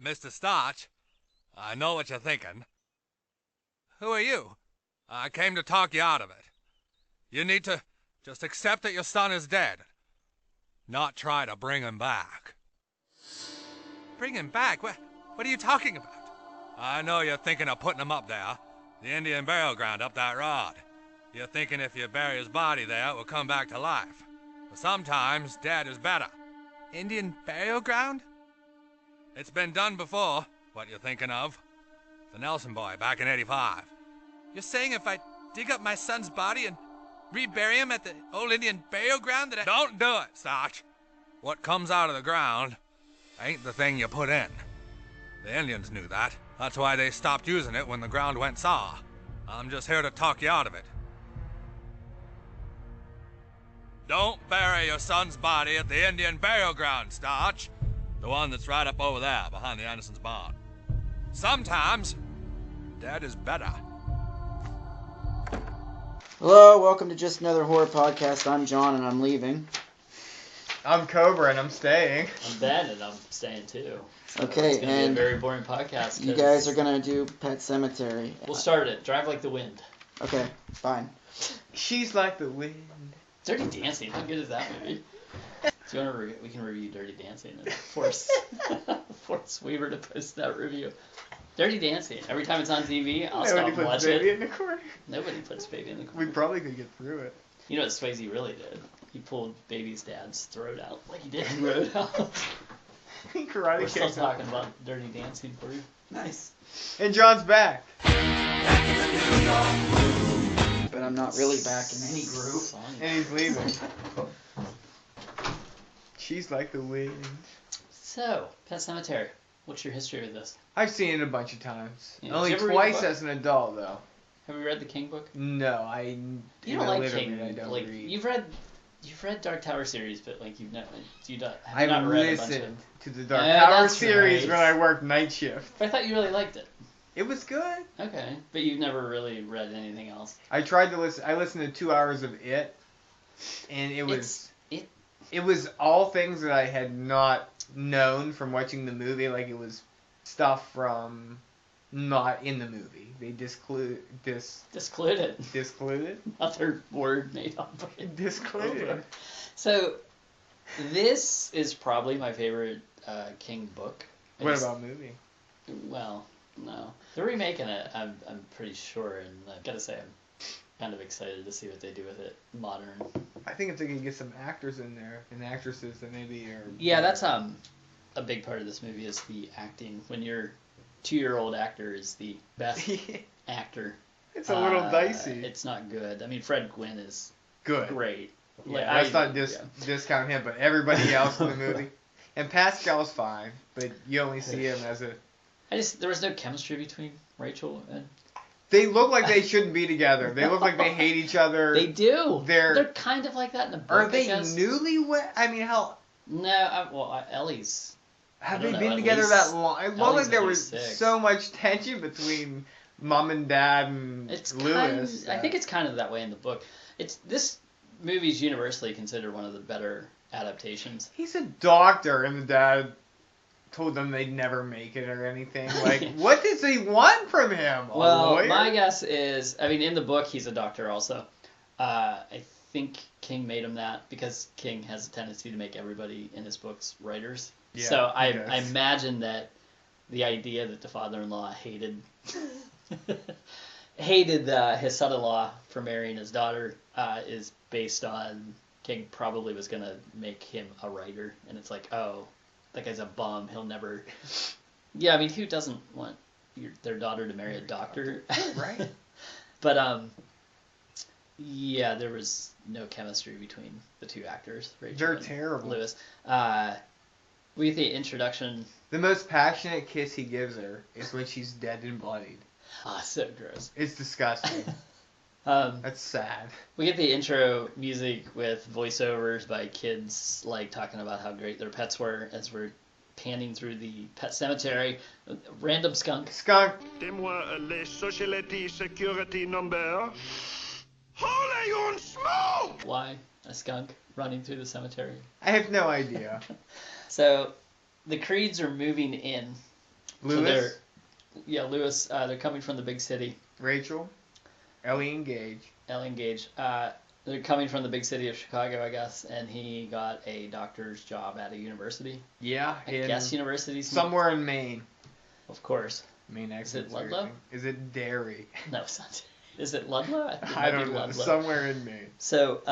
Mr. Starch, I know what you're thinking. Who are you? I came to talk you out of it. You need to just accept that your son is dead. Not try to bring him back. Bring him back? What are you talking about? I know you're thinking of putting him up there. The Indian burial ground up that road. You're thinking if you bury his body there, it will come back to life. But sometimes dead is better. Indian burial ground? It's been done before, what you're thinking of. The Nelson boy back in '85. You're saying if I dig up my son's body and rebury him at the old Indian burial ground that I... Don't do it, Sarge. What comes out of the ground ain't the thing you put in. The Indians knew that. That's why they stopped using it when the ground went sour. I'm just here to talk you out of it. Don't bury your son's body at the Indian burial ground, Starch. The one that's right up over there, behind the Andersons' barn. Sometimes, dead is better. Hello, welcome to Just Another Horror Podcast. I'm John and I'm leaving. I'm Cobra and I'm staying. I'm Ben and I'm staying too. So okay, it's gonna be a very boring podcast. You guys are going to do Pet Sematary. We'll start it. Drive Like the Wind. Okay, fine. She's like the wind. Dirty Dancing. How good is that movie? Do you want to we can review Dirty Dancing and force Weaver to post that review. Dirty Dancing. Every time it's on TV, I'll Nobody stop puts watching baby it. in the corner. Nobody puts baby in the corner. We probably could get through it. You know what Swayze really did? He pulled baby's dad's throat out like he did in Roadhouse. Karate We're still kicks talking about Dirty Dancing for you. Nice. And John's back. But I'm not really back in any group. And he's leaving. She's like the wind. So, Pet Sematary. What's your history with this? I've seen it a bunch of times. Yeah. Only Did you ever read twice the book? as an adult, though. Have you read the King book? No, You don't like King. I don't Like read. you've read Dark Tower series, but like you've never I not read a bunch of listened to the Dark Yeah, Tower that's series right. when I worked night shift. But I thought you really liked it. It was good. Okay, but you've never really read anything else. I tried to listen. I listened to 2 hours of it, and it was it was all things that I had not known from watching the movie. Like it was stuff from not in the movie. They discluded. Other word made up. Discluded. So, this is probably my favorite King book. What about movie? Well, no. They're remaking it, I'm pretty sure, and I've got to say I'm kind of excited to see what they do with it modern. I think if they can get some actors in there and actresses, then maybe. Yeah, that's a big part of this movie is the acting. When your 2-year-old actor is the best actor, it's a little dicey. It's not good. I mean, Fred Gwynn is good. Great. Yeah, let's not discount him, but everybody else in the movie. And Pascal's fine, but you only see him as a... There was no chemistry between Rachel and... They look like they shouldn't be together. They look like they hate each other. They do. They're kind of like that in the book. Are they newlywed? I mean, hell... No, Ellie's... Have they been together that long? It looked like there was so much tension between mom and dad and Lewis. I think it's kind of that way in the book. This movie's universally considered one of the better adaptations. He's a doctor, and the dad told them they'd never make it or anything. Like, what does he want from him? Well, my guess is, I mean, in the book, he's a doctor also. I think King made him that because King has a tendency to make everybody in his books writers. Yeah, so I imagine that the idea that the father-in-law hated his son-in-law for marrying his daughter is based on King probably was going to make him a writer. And it's like, oh, that guy's a bum. He'll never... Yeah, I mean, who doesn't want their daughter to marry a doctor? Right. But, yeah, there was no chemistry between the two actors. Rachel They're and terrible. Lewis. We get the introduction. The most passionate kiss he gives her is when she's dead and bloodied. Ah, so gross. It's disgusting. That's sad. We get the intro music with voiceovers by kids like talking about how great their pets were as we're panning through the pet cemetery. Random skunk. Dis-moi les sociétés security number. Holy on smoke! Why a skunk running through the cemetery? I have no idea. So, the Creeds are moving in Lewis, Lewis. They're coming from the big city. Rachel, Ellie and Gage. They're coming from the big city of Chicago, I guess, and he got a doctor's job at a university. Yeah, I guess university. Somewhere in Maine. Of course. Maine Is it Ludlow? Is it Derry? No, it's not. Is it Ludlow? I don't know. Ludlow. Somewhere in Maine. So,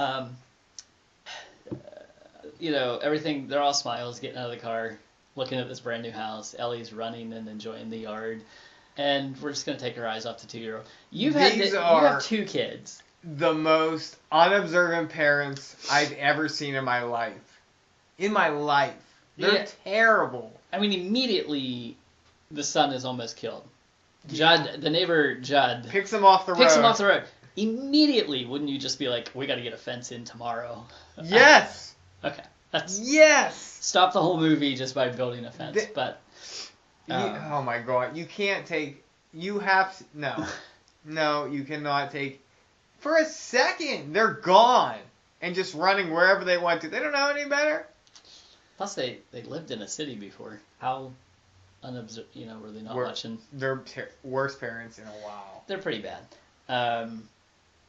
everything, they're all smiles, getting out of the car, looking at this brand new house. Ellie's running and enjoying the yard. And we're just going to take our eyes off the 2-year-old. You have 2 kids. The most unobservant parents I've ever seen in my life. They're terrible. I mean, immediately, the son is almost killed. Judd, the neighbor Judd, picks him off the road. Immediately, wouldn't you just be like, we got to get a fence in tomorrow? Yes! Okay. Yes! Stop the whole movie just by building a fence. Oh my god. You have to... No, you cannot take... For a second, they're gone. And just running wherever they want to. They don't know any better. Plus, they lived in a city before. How... were they not watching? They're worst parents in a while. They're pretty bad.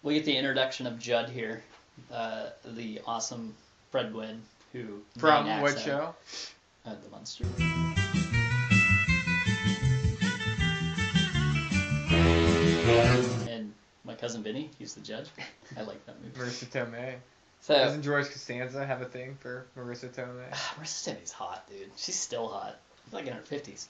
We get the introduction of Judd here, the awesome Fred Gwynn, who from what show? The Monster. And my cousin Vinny, he's the judge. I like that movie. Marissa Tomei. So, doesn't George Costanza have a thing for Marissa Tomei? Marissa Tomei's hot, dude. She's still hot. Like in her 50s.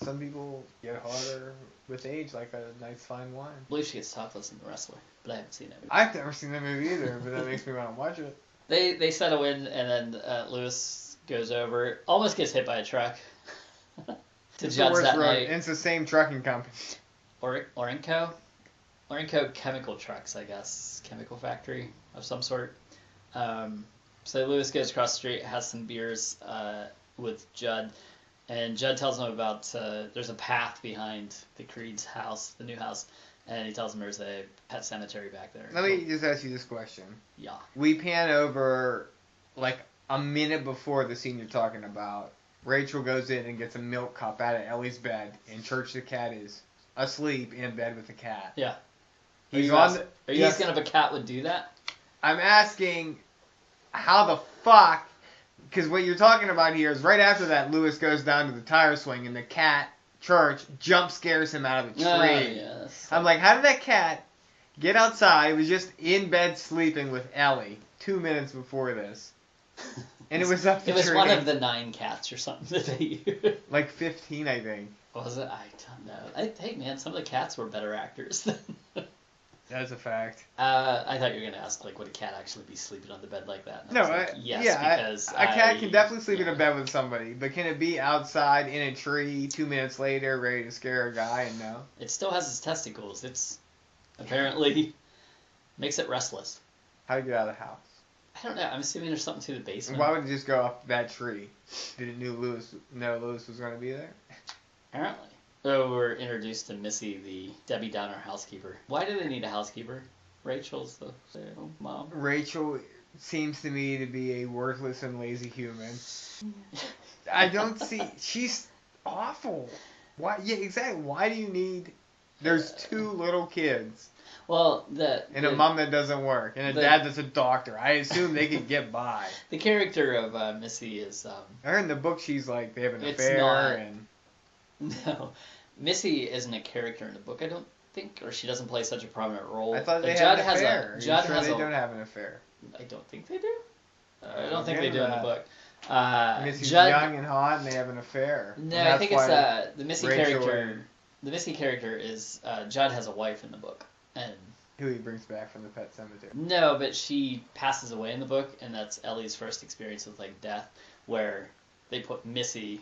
Some people get hotter with age, like a nice fine wine. I believe she gets topless in The Wrestler, but I haven't seen that movie. I've never seen that movie either, but that makes me want to watch it. They settle in, and then Lewis goes over, almost gets hit by a truck. To Judd's that night. It's the same trucking company. Orenco Chemical Trucks, I guess. Chemical factory of some sort. So Lewis goes across the street, has some beers with Judd, and Judd tells him about there's a path behind the Creed's house, the new house, and he tells him there's a pet cemetery back there. Let me just ask you this question. Yeah. We pan over like a minute before the scene you're talking about. Rachel goes in and gets a milk cup out of Ellie's bed, and Church the cat is asleep in bed with the cat. Yeah. Are you asking if a cat would do that? I'm asking how the fuck, because what you're talking about here is right after that, Lewis goes down to the tire swing, and the cat, Church, jump scares him out of the tree. Yes. I'm like, how did that cat get outside? It was just in bed sleeping with Ellie 2 minutes before this. And it was up the tree. It was one of the 9 cats or something that they used. Like 15, I think. Was it? I don't know. Hey, man, some of the cats were better actors than... That's a fact. I thought you were going to ask, like, would a cat actually be sleeping on the bed like that? No, yes, because a cat can definitely sleep in a bed with somebody, but can it be outside in a tree 2 minutes later, ready to scare a guy? And no. It still has its testicles. It's apparently makes it restless. How to get out of the house? I don't know. I'm assuming there's something to the basement. Why would it just go up that tree? Did it know Lewis was going to be there? Apparently. So we're introduced to Missy, the Debbie Downer housekeeper. Why do they need a housekeeper? Rachel's the mom. Rachel seems to me to be a worthless and lazy human. I don't see... She's awful. Why? Yeah, exactly. Why do you need... There's 2 little kids. Well, and a mom that doesn't work, and a dad that's a doctor. I assume they could get by. The character of Missy is... I heard in the book she's like, they have an affair, and... No. Missy isn't a character in the book, I don't think, or she doesn't play such a prominent role. I thought they had an affair. Are you sure they don't have an affair? I don't think they do. I don't think they do in the book. Missy's young and hot, and they have an affair. No, I think it's the Missy character. The Missy character is Judd has a wife in the book, and who he brings back from the pet cemetery. No, but she passes away in the book, and that's Ellie's first experience with like death, where they put Missy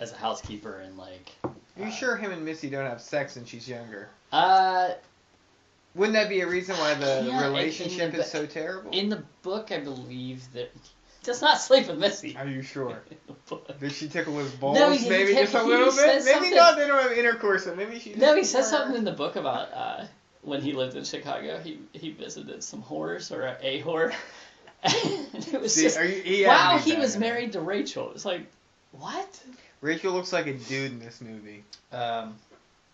as a housekeeper and like. Are you sure him and Missy don't have sex and she's younger? Wouldn't that be a reason why the relationship is so terrible? In the book, I believe that he does not sleep with Missy. Are you sure? Did she tickle his balls? No, maybe just a little bit. Maybe not. They don't have intercourse. So maybe she. No, he says something in the book about when he lived in Chicago. He visited some whores or a whore. And it was he was married to Rachel. It was like, what? Rachel looks like a dude in this movie. Well,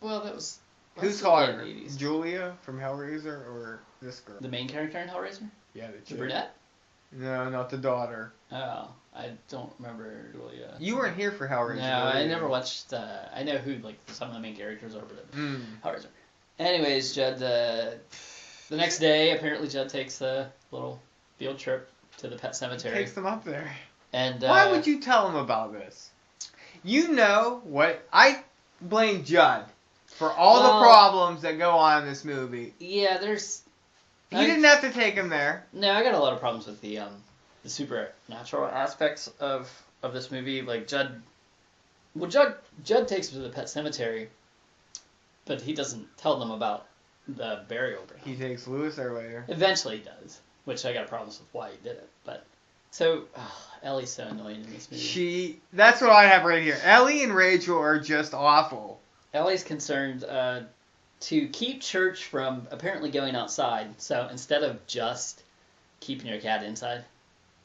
that was... Who's hotter? Julia from Hellraiser or this girl? The main character in Hellraiser? Yeah, the brunette? No, not the daughter. Oh, I don't remember Julia. You weren't here for Hellraiser. No, I never watched... I know who like some of the main characters are, but Hellraiser. Anyways, Judd, the next day, apparently Judd takes a little field trip to the pet cemetery. Takes them up there. And why would you tell him about this? You know what? I blame Judd for all the problems that go on in this movie. Yeah, there's... He didn't have to take him there. No, I got a lot of problems with the supernatural aspects of this movie. Like Judd takes them to the pet cemetery, but he doesn't tell them about the burial ground. He takes Lewis there later. Eventually he does, which I got problems with why he did it. But so Ellie's so annoying in this movie. That's what I have right here. Ellie and Rachel are just awful. Ellie's concerned to keep church from apparently going outside. So instead of just keeping your cat inside,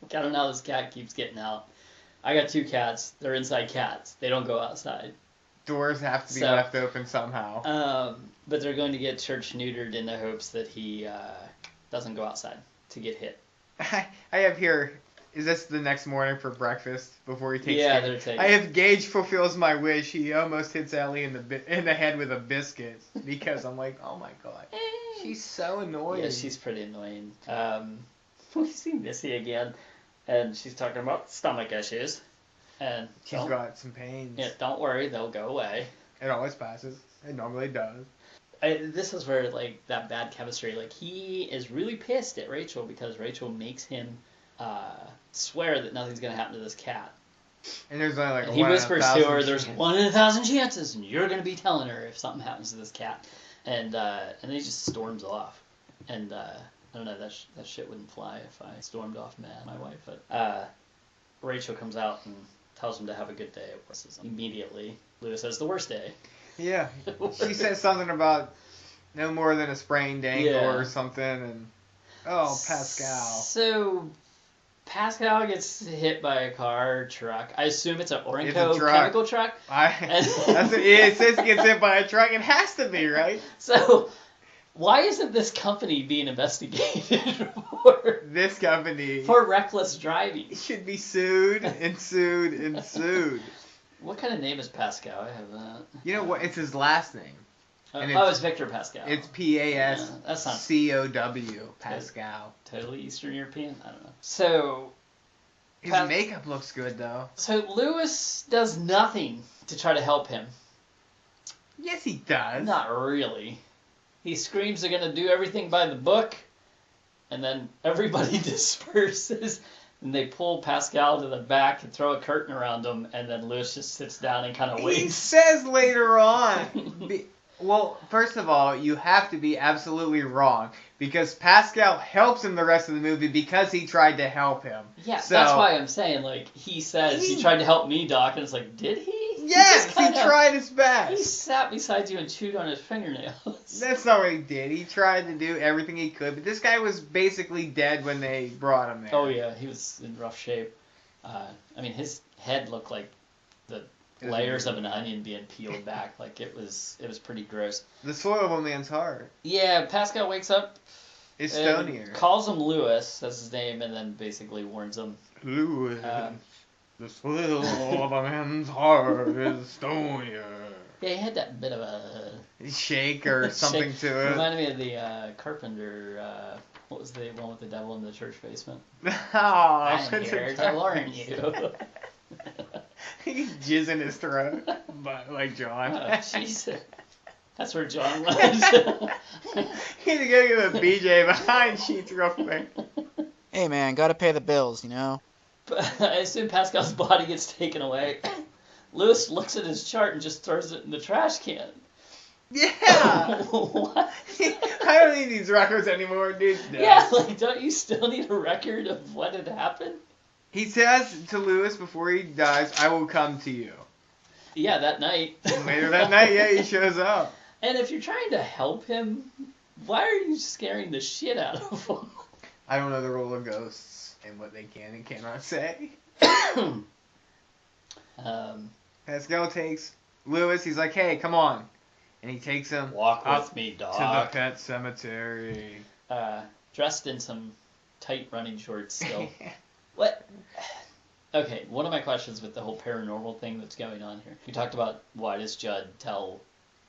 I don't know how this cat keeps getting out. I got 2 cats. They're inside cats. They don't go outside. Doors have to be left open somehow. But they're going to get church neutered in the hopes that he doesn't go outside to get hit. I have here, is this the next morning for breakfast before he takes Yeah, they're taking... I have Gage fulfills my wish. He almost hits Ellie in the head with a biscuit because I'm like, oh my god. She's so annoying. Yeah, she's pretty annoying. We see Missy again, and she's talking about stomach issues. And she's got some pains. Yeah, don't worry, they'll go away. It always passes. It normally does. This is where, like, that bad chemistry, like, he is really pissed at Rachel because Rachel makes him swear that nothing's going to happen to this cat. And there's only like he whispers to her, there's 1 in 1,000 chances, and you're going to be telling her if something happens to this cat. And then he just storms off. And, I don't know, that shit wouldn't fly if I stormed off mad, my wife. But Rachel comes out and tells him to have a good day. Immediately, Lewis has the worst day. Yeah, she says something about no more than a sprained ankle or something, and Pascal. So Pascal gets hit by a car truck. I assume it's an Orenco chemical truck. It says he gets hit by a truck. It has to be, right? So why isn't this company being investigated for this company for reckless driving? It should be sued and sued and sued. What kind of name is Pascal? I have that. You know what? It's his last name. It's Victor Pascal. It's Pascow. Pascal. Totally Eastern European? I don't know. So... His makeup looks good, though. So Lewis does nothing to try to help him. Yes, he does. Not really. He screams they're going to do everything by the book, and then everybody disperses. And they pull Pascal to the back and throw a curtain around him, and then Lewis just sits down and kind of waits. He says later on... Well, first of all, you have to be absolutely wrong, because Pascal helps him the rest of the movie because he tried to help him. Yeah, so, that's why I'm saying, like, he says, he tried to help me, Doc, and it's like, did he? Yes, he tried his best. He sat beside you and chewed on his fingernails. That's not what he did. He tried to do everything he could, but this guy was basically dead when they brought him there. Oh, yeah, he was in rough shape. I mean, his head looked like the layers of an onion being peeled back. Like, it was pretty gross. The soil of a man's heart. Yeah, Pascal wakes up. It's stonier. Calls him Lewis, that's his name, and then basically warns him. Lewis. The soil of a man's heart is stonier. Yeah, he had that bit of a... shake or something to it. Reminded me of the Carpenter... what was the one with the devil in the church basement? I'm here to warn you. He's jizz in his throat, like John. Oh, jeez. That's where John lives. He had to go give a BJ behind sheets real quick. Hey man, gotta pay the bills, you know? But I assume Pascal's body gets taken away. Lewis looks at his chart and just throws it in the trash can. Yeah! What? I don't need these records anymore, dude. No. Yeah, like, don't you still need a record of what had happened? He says to Lewis before he dies, I will come to you. Yeah, that night. Later that night, yeah, he shows up. And if you're trying to help him, why are you scaring the shit out of him? I don't know the role of ghosts and what they can and cannot say. Pascal takes Lewis. He's like, hey, come on. And he takes him Walk up with me, to dog. the pet cemetery. Dressed in some tight running shorts still. What? Okay, one of my questions with the whole paranormal thing that's going on here. You talked about why does Judd tell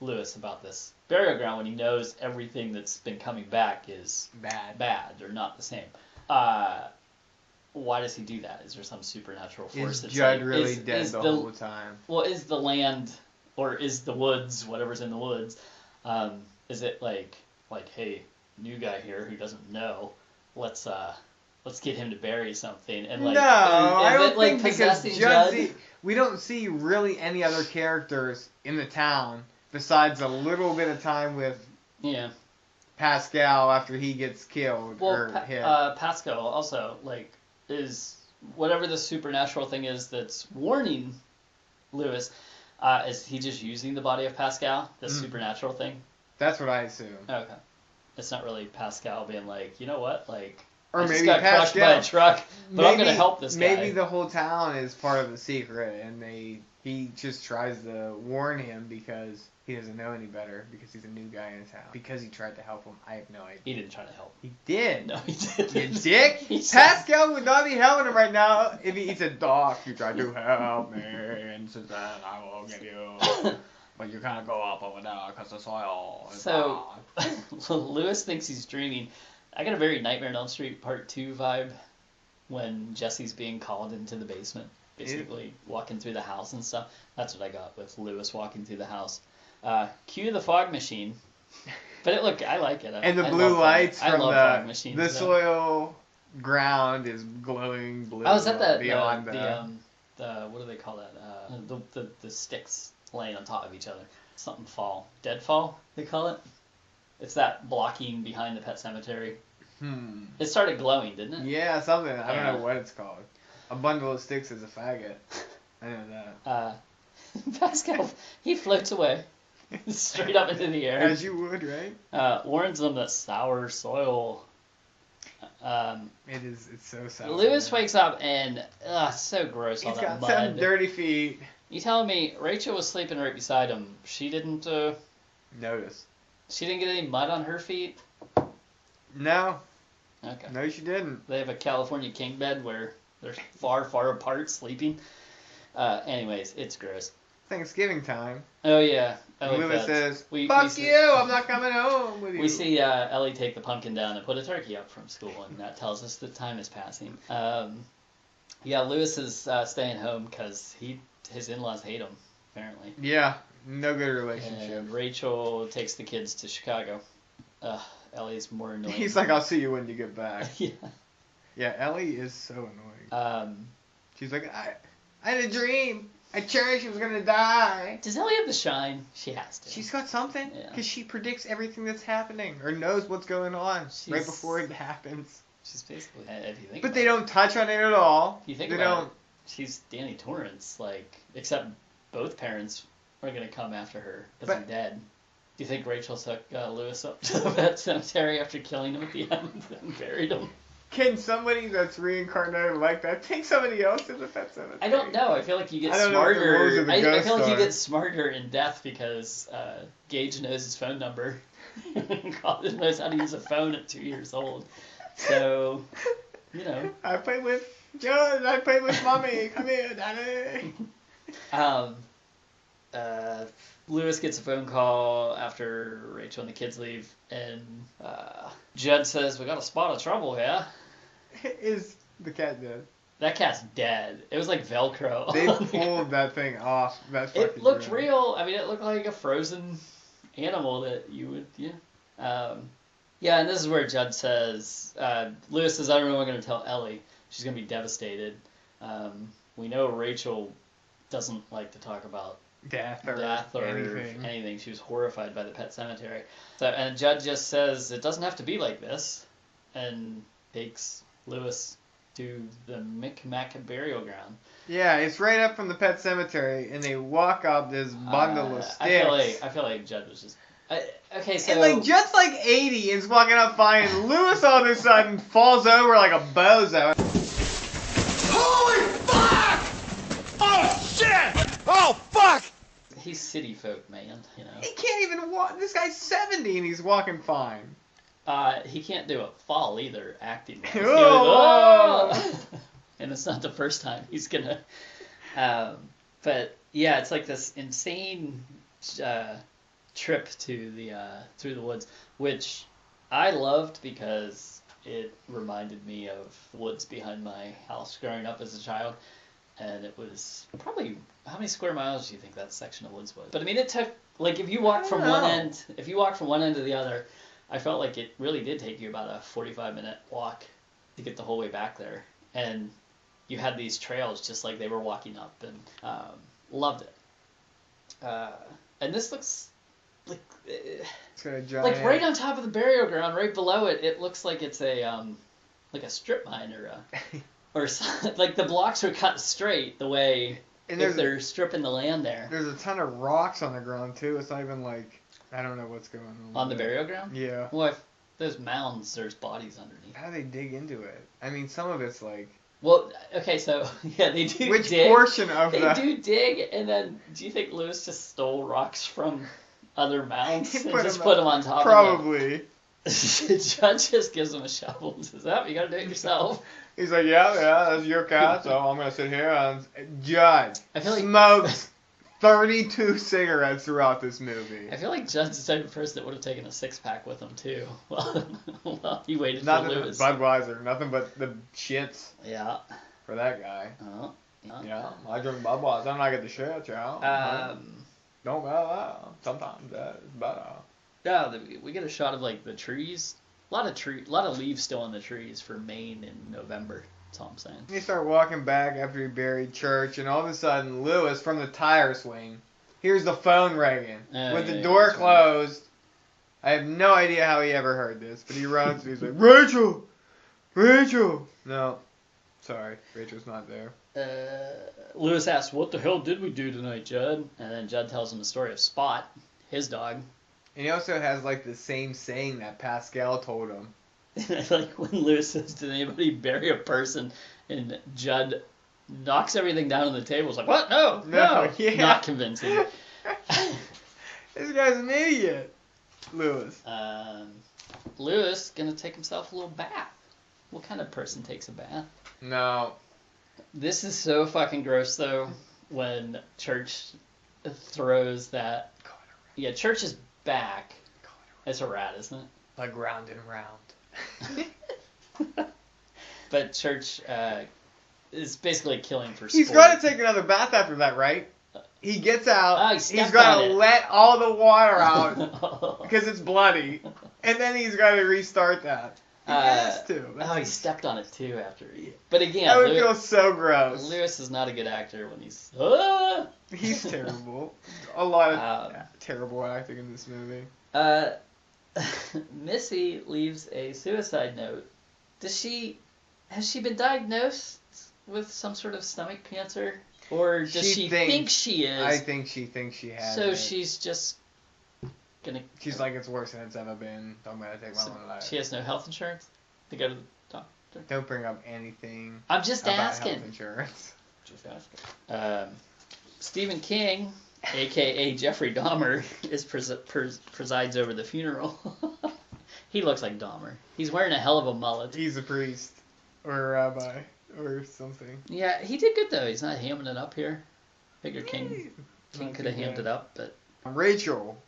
Lewis about this burial ground when he knows everything that's been coming back is bad or not the same. Why does he do that? Is there some supernatural force? Is Judd really dead the whole time? Well, is the land or is the woods, whatever's in the woods, is it like, hey, new guy here who doesn't know, let's get him to bury something, and like, I is don't it like think because possessing Judd? we don't see really any other characters in the town besides a little bit of time with Pascal after he gets killed or hit. Pascal also is whatever the supernatural thing is that's warning Lewis. Is he just using the body of Pascal, the supernatural thing? That's what I assume. Okay. It's not really Pascal being like, you know what, or I maybe just got crushed by a truck, but I'm going to help this guy. Maybe the whole town is part of the secret, and he just tries to warn him because he doesn't know any better, because he's a new guy in town. Because he tried to help him, I have no idea. He didn't try to help him. He did. No, he didn't. You dick! Pascal would not be helping him right now if he said, Doc, you tried to help me, and since then I will get you. But you can't go up over there because the soil is So, Lewis thinks he's dreaming. I got a very Nightmare on Elm Street Part 2 vibe when Jesse's being called into the basement, basically walking through the house and stuff. That's what I got with Lewis walking through the house. Cue the fog machine. But I like it. And the blue lights from the soil ground is glowing blue. I was at beyond the what do they call that? The sticks laying on top of each other. Something fall. Deadfall, they call it. It's that blocking behind the pet cemetery. It started glowing, didn't it? Yeah, something. I don't know what it's called. A bundle of sticks is a faggot. I know that. Pascal, he floats away. Straight up into the air. As you would, right? Warns them that sour soil. It's so sour. Lewis wakes up and, so gross, all that mud. He's got some dirty feet. You telling me Rachel was sleeping right beside him, she didn't, notice. She didn't get any mud on her feet? No. Okay. No, she didn't. They have a California king bed where they're far, far apart sleeping. Anyways, it's gross. Thanksgiving time. Oh, yeah. Lewis says, fuck you, I'm not coming home with you. We see Ellie take the pumpkin down and put a turkey up from school, and that tells us that time is passing. Lewis is staying home because his in-laws hate him, apparently. Yeah, no good relationship. And Rachel takes the kids to Chicago. Ellie's more annoying. He's like, I'll see you when you get back. Yeah. Yeah, Ellie is so annoying. She's like, I had a dream. I cherished she was going to die. Does Ellie have the shine? She has to. She's got something. Yeah. Because she predicts everything that's happening or knows what's going on right before it happens. She's basically, if you think But they don't touch on it at all. You think about it, she's Danny Torrance, except both parents are going to come after her because they're dead. Do you think Rachel took Lewis up to the pet cemetery after killing him at the end and buried him? Can somebody that's reincarnated like that take somebody else to the pet cemetery? I don't know. I feel like you get smarter. I feel like you get smarter in death because Gage knows his phone number. Colin knows how to use a phone at 2 years old. So, I played with John. I played with Mommy. Come here, Daddy. Lewis gets a phone call after Rachel and the kids leave, and Judd says, "We got a spot of trouble here." Is the cat dead? That cat's dead. It was like Velcro. They pulled that thing off. It looked real. I mean, it looked like a frozen animal that you would, and this is where Judd says, Lewis says, "I don't know what I'm going to tell Ellie. She's going to be devastated." We know Rachel doesn't like to talk about death or anything. She was horrified by the pet cemetery. And Judd just says, "It doesn't have to be like this," and takes Lewis to the Micmac burial ground. Yeah, it's right up from the pet cemetery, and they walk up this bundle of sticks. I feel like Judd was just... okay, so... And Judd's 80 and is walking up fine, and Lewis all of a sudden falls over like a bozo. Holy fuck! Oh, shit! Oh, He's city folk, man. You know. He can't even walk. This guy's 70 and he's walking fine. He can't do a fall either, acting. Oh! And it's not the first time he's gonna. But yeah, it's like this insane trip to the through the woods, which I loved because it reminded me of the woods behind my house growing up as a child. And it was probably, how many square miles do you think that section of woods was? But I mean, it took, like, if you walked from one end to the other, I felt like it really did take you about a 45-minute walk to get the whole way back there. And you had these trails just like they were walking up, and loved it. And this looks like, like right on top of the burial ground, right below it, it looks like it's a like a strip mine or something. Like the blocks are cut straight the way if they're stripping the land there. There's a ton of rocks on the ground too. It's not even like, I don't know what's going on. On the burial ground? Yeah. Well, if there's mounds, there's bodies underneath. How do they dig into it? I mean, some of it's like... Well, okay, so, yeah, they do Which dig. portion of they that? They do dig, and then do you think Lewis just stole rocks from other mounds and just put them on top Probably. of the judge just gives him a shovel and says, oh, you gotta do it yourself. He's like, yeah, that's your cat, so I'm gonna sit here and... Judge I feel like smokes 32 cigarettes throughout this movie. I feel like Judd's the type of person that would have taken a 6-pack with him, too. Well, he waited Nothing for Lewis. but Budweiser, nothing but the shits Yeah. for that guy. Yeah. Yeah, I drink Budweiser and I get the shit, yeah. Don't matter that. Sometimes that is better. Yeah, we get a shot of like the trees. A lot of leaves still on the trees for Maine in November. That's all I'm saying. You start walking back after you buried Church, and all of a sudden, Lewis from the tire swing hears the phone ringing with the door closed. I have no idea how he ever heard this, but he runs and he's like, Rachel. No, sorry, Rachel's not there. Lewis asks, "What the hell did we do tonight, Judd?" And then Judd tells him the story of Spot, his dog. And he also has like the same saying that Pascal told him. Like when Lewis says, "Did anybody bury a person?" and Judd knocks everything down on the table. He's like, "What? No. Yeah. Not convincing." This guy's an idiot, Lewis. Lewis gonna take himself a little bath. What kind of person takes a bath? No. This is so fucking gross though. When Church throws that. Yeah, Church is back. It's a rat, isn't it? Like round and round. But Church is basically killing for sport. He's got to take another bath after that, right? He gets out. He's got to let all the water out because it's bloody, and then he's got to restart that. He has to. He stepped on it too after he. But again, that would feel so gross. Lewis is not a good actor when he's. He's terrible. A lot of terrible acting in this movie. Missy leaves a suicide note. Has she been diagnosed with some sort of stomach cancer? Or does she think she is? I think she thinks she has So it. she's just gonna... She's like, it's worse than it's ever been. I'm gonna take my own life. She has no health insurance to go to the doctor? Don't bring up anything I'm just about asking. health insurance. Just asking. Stephen King, a.k.a. Jeffrey Dahmer, presides over the funeral. He looks like Dahmer. He's wearing a hell of a mullet. He's a priest. Or a rabbi. Or something. Yeah, he did good though. He's not hamming it up here. Figure King could have hammed it up, but... Rachel.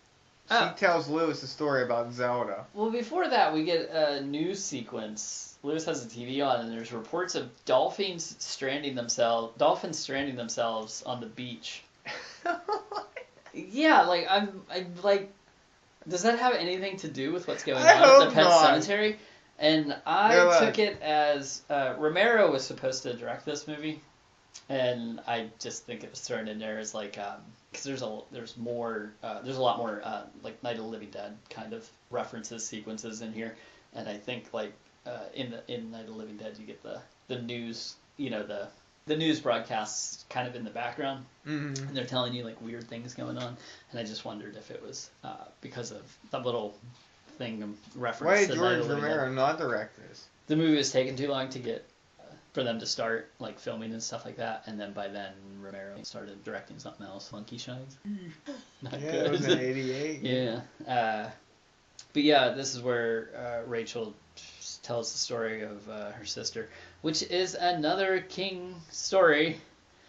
She tells Lewis a story about Zelda. Well, before that, we get a news sequence. Lewis has the TV on, and there's reports of dolphins stranding themselves on the beach. Yeah, like I'm like, does that have anything to do with what's going on at the Pet Cemetery? And I took it as Romero was supposed to direct this movie, and I just think it was thrown in there as like because there's a lot more like Night of the Living Dead kind of references, sequences in here, and I think like in Night of the Living Dead you get the news, the news broadcasts kind of in the background, and they're telling you like weird things going on, and I just wondered if it was because of the little thing reference. Why did George Romero not direct this? The movie was taking too long to get for them to start like filming and stuff like that, and then by then Romero started directing something else, Monkey Shines. Not Yeah, good. it was in '88. Yeah. But yeah, this is where Rachel tells the story of her sister, which is another King story.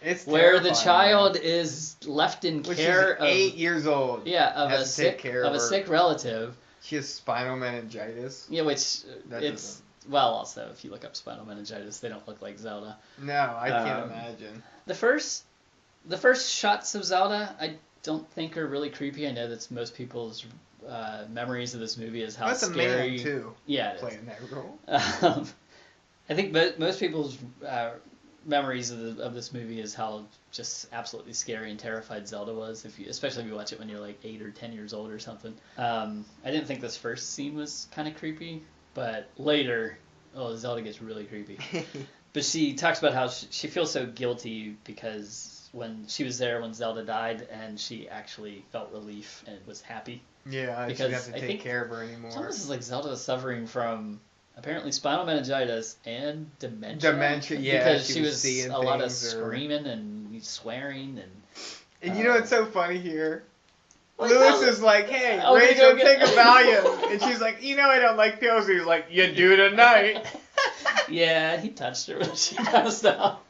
It's where the terrifying, child man. is left in Which care is 8 years old. Yeah, of Has to take care of a her. sick relative. She has spinal meningitis. Yeah, which That it's well, also if you look up spinal meningitis, they don't look like Zelda. No, I can't imagine. The first shots of Zelda, I don't think are really creepy. I know that's most people's memories of this movie is how That's scary. a man too. Yeah, playing that role. I think most people's memories of this movie is how just absolutely scary and terrified Zelda was. Especially if you watch it when you're like 8 or 10 years old or something. I didn't think this first scene was kind of creepy, but later, Zelda gets really creepy. But she talks about how she feels so guilty because when she was there when Zelda died, and she actually felt relief and was happy. Yeah, she didn't have to take care of her anymore. It's almost like Zelda was suffering from apparently spinal meningitis and dementia. Dementia, yeah. Because she was seeing a lot of things screaming and swearing And you know what's so funny here? Like Lewis is like, hey, Oh, Rachel, go get- take a Valium. And she's like, I don't like pills. And he's like, you do tonight. Yeah, he touched her when she passed out.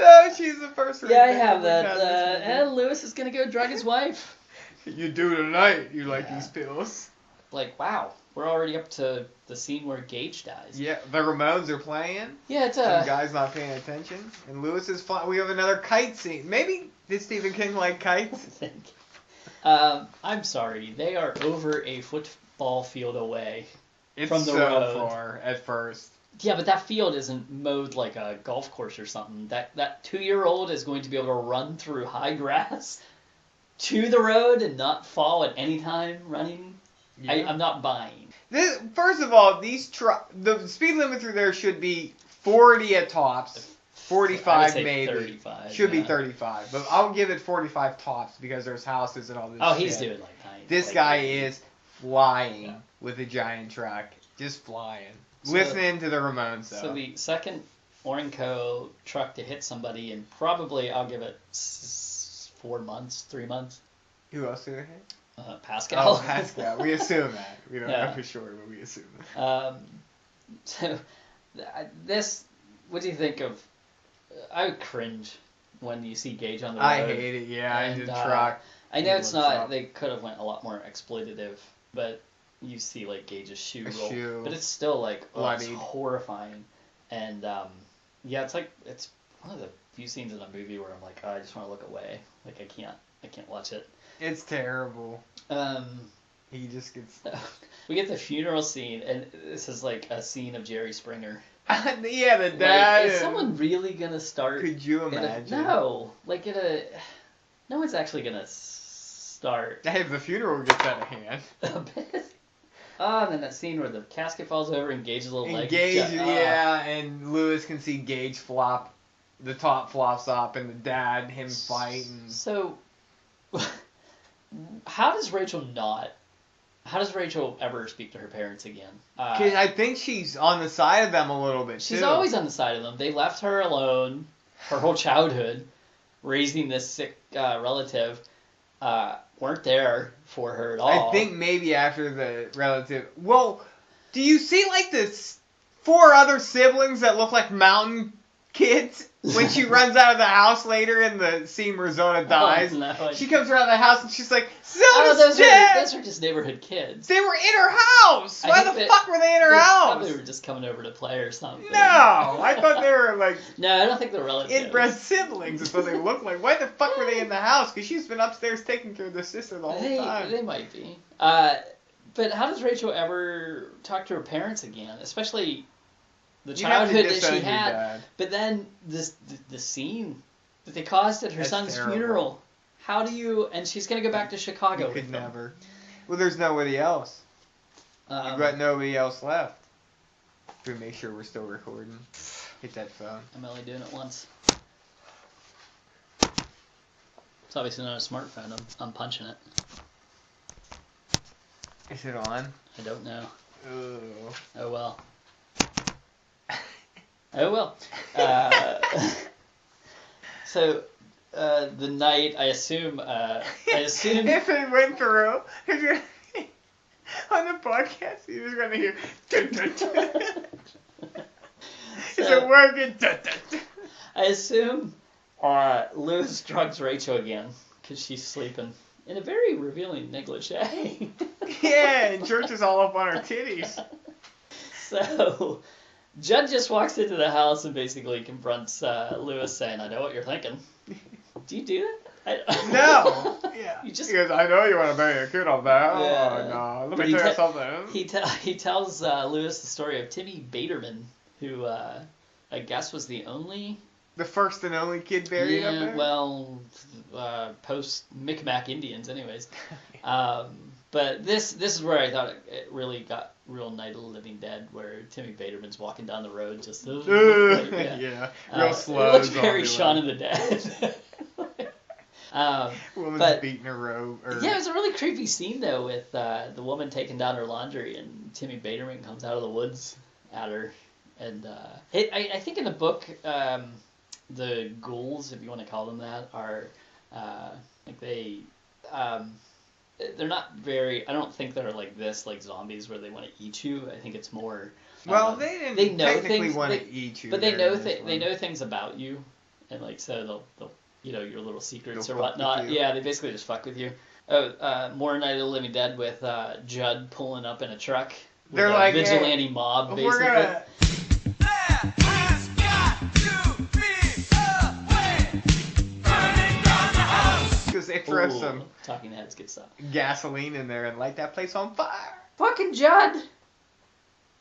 Oh, she's the first. Yeah, I have that. And Lewis is gonna go drug his wife. You do tonight. You like these pills. Like, wow, we're already up to the scene where Gage dies. Yeah, the Ramones are playing. Yeah, it's Some guy's not paying attention. And Lewis is flying. We have another kite scene. Maybe did Stephen King like kites? I'm sorry, they are over a football field away from the road. Far at first. Yeah, but that field isn't mowed like a golf course or something. That 2-year-old is going to be able to run through high grass to the road and not fall at any time running. Yeah. I'm not buying. First of all, the speed limit through there should be 40 at tops. 45 maybe. 35. Should be 35. But I'll give it 45 tops because there's houses and all this shit. He's doing like 90. This guy is flying with a giant truck. Just flying. Listening to the Ramones, though. So the second Orenco truck to hit somebody in probably, I'll give it 4 months, 3 months. Who else did it hit? Pascal. Oh, Pascal. We assume that. We don't Yeah. know for sure, but we assume that. So this, what do you think of? I would cringe when you see Gage on the road. I hate it. Yeah, in the truck. I know it's looks not. up. They could have went a lot more exploitative, but you see like Gage's shoe roll. Shoe. But it's still like it's Bloodied. horrifying, and yeah, it's one of the few scenes in a movie where I'm like, I just want to look away. Like I can't watch it. It's terrible. He just gets. We get the funeral scene, and this is like a scene of Jerry Springer. Yeah, the dad. Like, is someone really gonna start? Could you imagine? No, like no one's actually gonna start. Hey, the funeral gets out of hand. A bit. And then that scene where the casket falls over and Gage's little leg. Gage, yeah, and Lewis can see Gage flop. The top flops up, and the dad, him fighting. So, how does Rachel ever speak to her parents again? Because I think she's on the side of them a little bit, She's too. always on the side of them. They left her alone her whole childhood, raising this sick relative. Weren't there for her at all. I think maybe after the relative... Well, do you see, like, the 4 other siblings that look like mountain kids? When she runs out of the house later in the scene where Zona dies, no, she comes around the house and she's like, Zona's those dead! are just neighborhood kids. They were in her house! Why the fuck were they in her house? Probably were just coming over to play or something. No! I thought they were, like... No, I don't think they're relatives. Inbred siblings is what they look like. Why the fuck were they in the house? Because she's been upstairs taking care of their sister the whole time. They might be. But how does Rachel ever talk to her parents again? Especially the childhood that she had. But then the scene that they caused at her son's funeral. How do you... And she's going to go back to Chicago You could never. Well, there's nobody else. You've got nobody else left. We make sure we're still recording. Hit that phone. I'm only doing it once. It's obviously not a smartphone. I'm punching it. Is it on? I don't know. Oh. Oh well. Oh well. So the night, I assume. If it went through, if you're on the podcast, you're just gonna hear. Is it working? I assume Lewis drugs Rachel again because she's sleeping in a very revealing negligee. Yeah, and Church is all up on her titties. So Judd just walks into the house and basically confronts Lewis, saying, "I know what you're thinking." Do you do that? No. Yeah. You just. He goes, I know you want to marry a kid on that. Yeah. Oh, no. Let But me tell you something. He tells Lewis the story of Timmy Baterman, who I guess was the only. The first and only kid buried up there? Well, post Micmac Indians, anyways. But this is where I thought it really got real Night of the Living Dead, where Timmy Baterman's walking down the road just yeah, real slow. It looks very Shaun of the Dead. Woman's beating her robe. Yeah, it was a really creepy scene though, with the woman taking down her laundry and Timmy Baterman comes out of the woods at her, and I think in the book the ghouls, if you want to call them that, are like they're not very. I don't think they're like this, like zombies where they want to eat you. I think it's more. Well, they didn't they know technically things, want to eat you. But they know they know things about you, and like so they'll your little secrets or whatnot. Yeah, they basically just fuck with you. More Night of the Living Dead with Judd pulling up in a truck. They're like vigilante mob, basically. We're gonna. Because they throw some Talking Heads, good stuff. Gasoline in there and light that place on fire. Fucking Judd.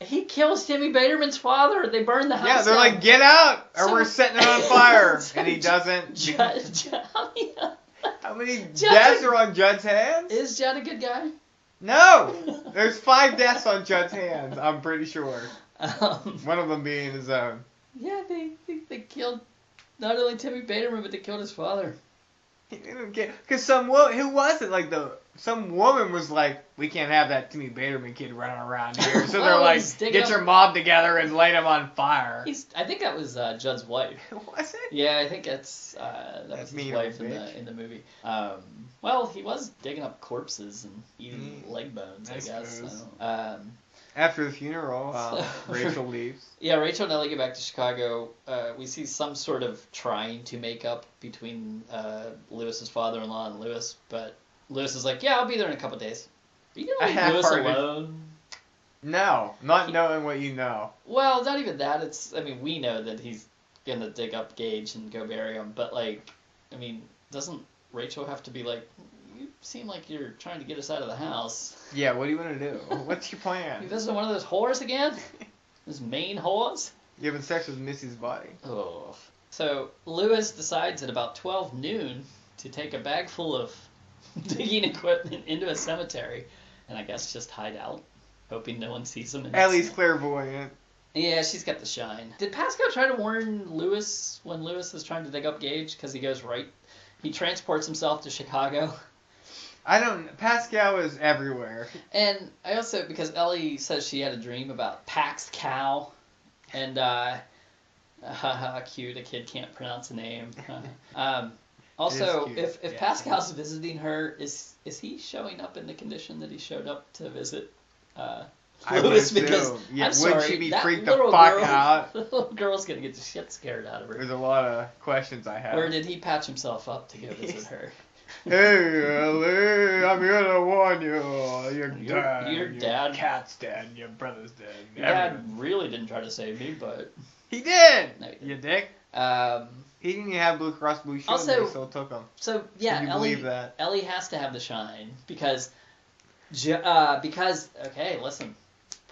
He kills Timmy Baterman's father. They burn the house. Yeah, they're down. like, get out, or we're setting it on fire. And he doesn't. How many deaths are on Judd's hands? Is Judd a good guy? No! There's 5 deaths on Judd's hands, I'm pretty sure. One of them being his own. Yeah, they killed not only Timmy Baterman, but they killed his father. He didn't get, because some woman was like, we can't have that Timmy Baterman kid running around here. So they're like, get your mob together and light him on fire. I think that was Judd's wife. Was it? Yeah, I think that was his wife in the movie. Well, he was digging up corpses and eating leg bones, I guess. So, after the funeral, Rachel leaves. Yeah, Rachel and Ellie get back to Chicago. We see some sort of trying to make up between Lewis's father-in-law and Lewis, but Lewis is like, yeah, I'll be there in a couple days. Are you going to leave Lewis alone? No, not knowing what you know. Well, not even that. We know that he's going to dig up Gage and go bury him, but, doesn't Rachel have to be like, you seem like you're trying to get us out of the house. Yeah, what do you want to do? What's your plan? You visiting one of those whores again? Those main whores? You having sex with Missy's body. Oh. So Lewis decides at about 12 noon to take a bag full of digging equipment into a cemetery, and I guess just hide out, hoping no one sees him. Ellie's clairvoyant. Yeah, she's got the shine. Did Pascal try to warn Lewis when Lewis is trying to dig up Gage? Because he transports himself to Chicago. Pascal is everywhere. And I also, because Ellie says she had a dream about Pax Cow, and cute, a kid can't pronounce a name. Also, if Pascal's visiting her, is he showing up in the condition that he showed up to visit Lewis? Because I'm sorry, would she be that freaked the little fuck girl, out? The little girl's gonna get the shit scared out of her. There's a lot of questions I have. Or did he patch himself up to go visit her? Hey, Ellie, I'm here to warn you. Your dad, cat's dead, and your brother's dead. Your dad really didn't try to save me, but he did. No, he didn't. You dick. He didn't even have Blue Cross Blue Shield. Also, they still took him. So yeah, Ellie has to have the shine because okay, listen,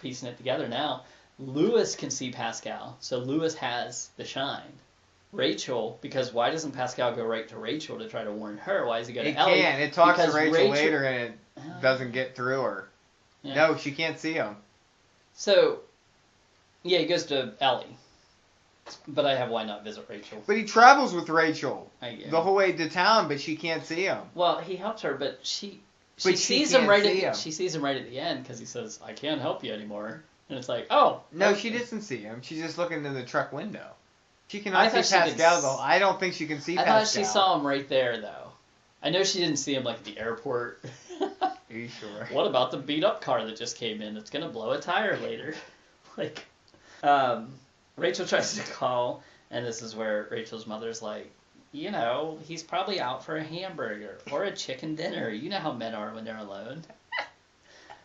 piecing it together now. Lewis can see Pascal, so Lewis has the shine. Rachel, because why doesn't Pascal go right to Rachel to try to warn her? Why does he go to Ellie? He can't. It talks to Rachel later and it doesn't get through her. Yeah. No, she can't see him. So, yeah, he goes to Ellie. But I have why not visit Rachel. But he travels with Rachel the whole way to town, but she can't see him. Well, he helps her, but she sees him right at the end because he says, "I can't help you anymore." And it's like, oh. No, okay. she doesn't see him. She's just looking in the truck window. She I cannot see thought she could Pascal, though. I don't think she can see Pascal. I thought she saw him right there, though. I know she didn't see him, like, at the airport. Are you sure? What about the beat-up car that just came in? It's going to blow a tire later. Like, Rachel tries to call, and this is where Rachel's mother's like, you know, he's probably out for a hamburger or a chicken dinner. You know how men are when they're alone.